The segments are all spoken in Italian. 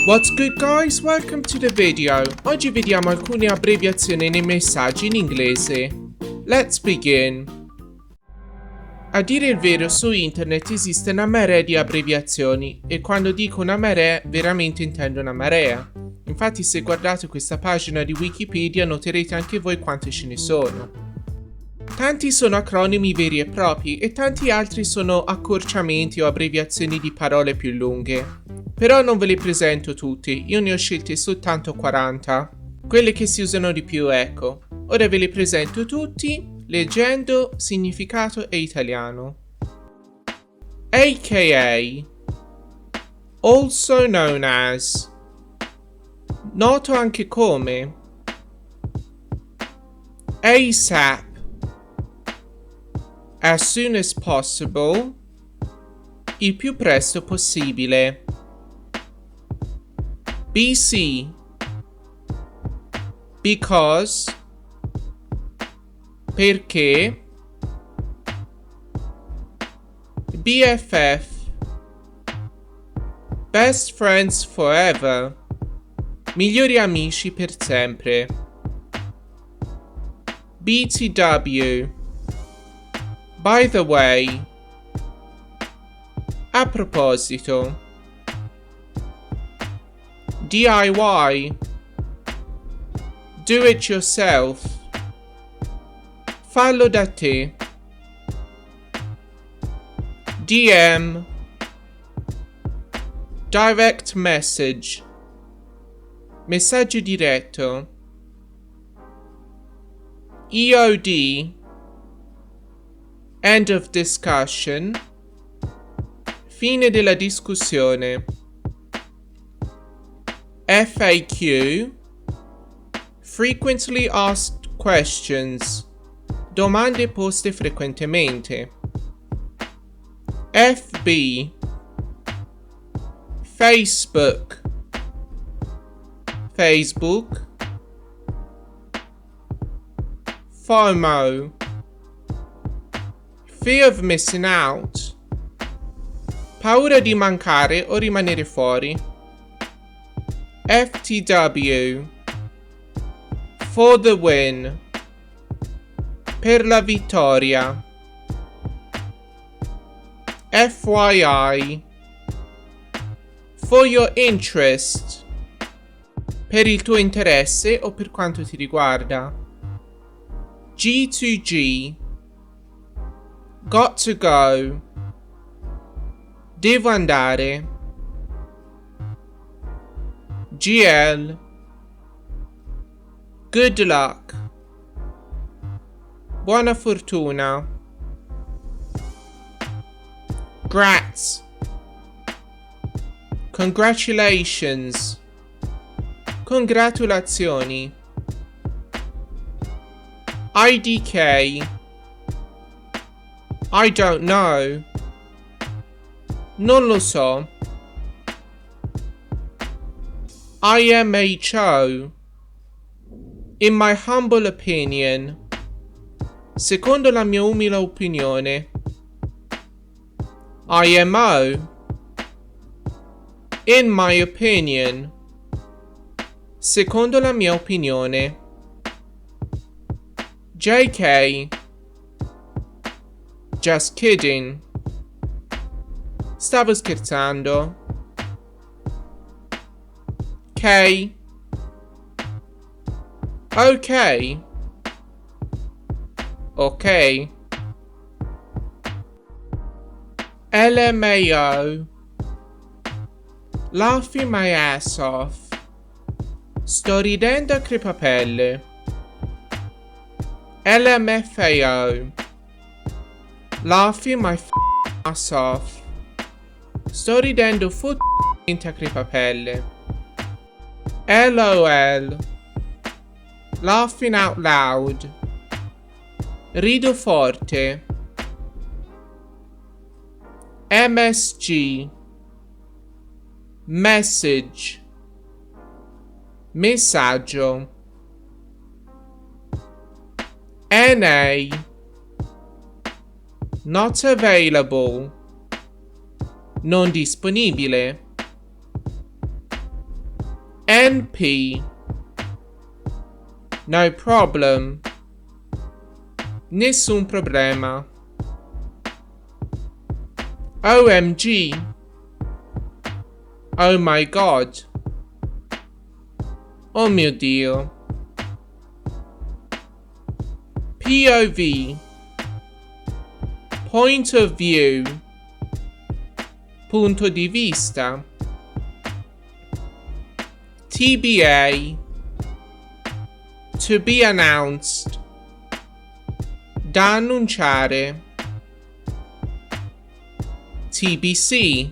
What's good guys? Welcome to the video. Oggi vediamo alcune abbreviazioni nei messaggi in inglese. Let's begin. A dire il vero, su internet esiste una marea di abbreviazioni e quando dico una marea veramente intendo una marea. Infatti se guardate questa pagina di Wikipedia noterete anche voi quante ce ne sono. Tanti sono acronimi veri e propri e tanti altri sono accorciamenti o abbreviazioni di parole più lunghe. Però non ve li presento tutti, io ne ho scelte soltanto 40. Quelle che si usano di più, ecco. Ora ve li presento tutti, leggendo significato e italiano. AKA, also known as, noto anche come. ASAP, as soon as possible, il più presto possibile. BC, because, perché. BFF, best friends forever, migliori amici per sempre. BTW, by the way, a proposito. DIY, do it yourself, fallo da te. DM, direct message, messaggio diretto. EOD, end of discussion, fine della discussione. FAQ, frequently asked questions, domande poste frequentemente. FB, Facebook, Facebook. FOMO, fear of missing out, paura di mancare o rimanere fuori. FTW, for the win, per la vittoria. FYI, for your interest, per il tuo interesse o per quanto ti riguarda. G2G, got to go, devo andare. GL, good luck, buona fortuna. GRATZ, congratulations, congratulazioni. IDK, I don't know, non lo so. IMHO, in my humble opinion, secondo la mia umile opinione. IMO, in my opinion, secondo la mia opinione. JK, just kidding, stavo scherzando. K, okay, ok. LMAO, laughing my ass off, sto ridendo a crepapelle. LMFAO, laughing my ass off, sto ridendo a crepapelle. LOL, laughing out loud, rido forte. MSG, message, messaggio. NA, not available, non disponibile. NP, no problem, nessun problema. OMG, oh my god, oh mio Dio. POV, point of view, punto di vista. TBA, to be announced, da annunciare. TBC,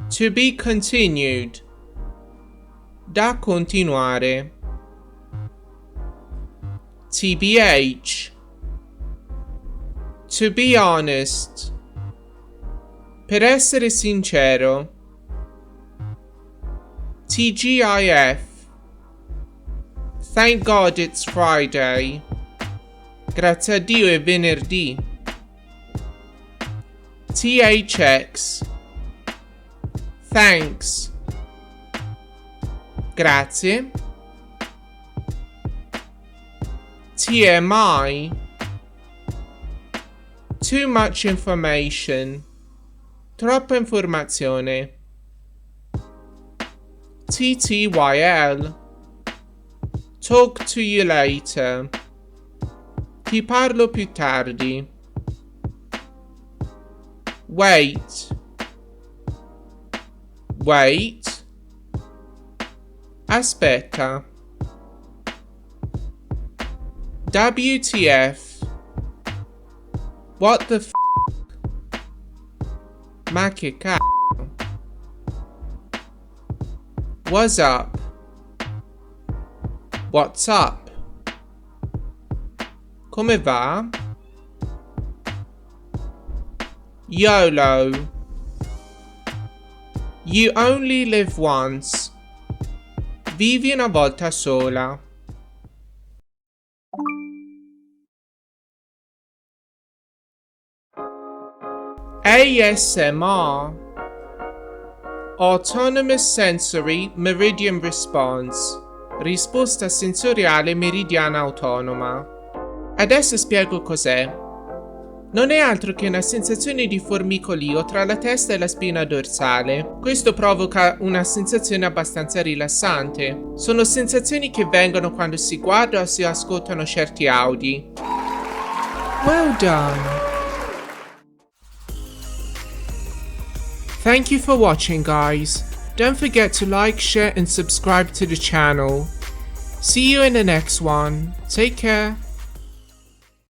to be continued, da continuare. TBH, to be honest, per essere sincero. TGIF, thank God it's Friday, grazie a Dio è venerdì. THX, thanks, grazie. TMI, too much information, troppa informazione. TTYL, talk to you later, ti parlo più tardi. Wait, aspetta. WTF, what the f***, ma che c***o. What's up, what's up, come va? YOLO, you only live once, vivi una volta sola. ASMR, Autonomous Sensory Meridian Response, risposta sensoriale meridiana autonoma. Adesso spiego cos'è. Non è altro che una sensazione di formicolio tra la testa e la spina dorsale. Questo provoca una sensazione abbastanza rilassante. Sono sensazioni che vengono quando si guarda o si ascoltano certi audi. Well done! Thank you for watching, guys. Don't forget to like, share and subscribe to the channel. See you in the next one. Take care.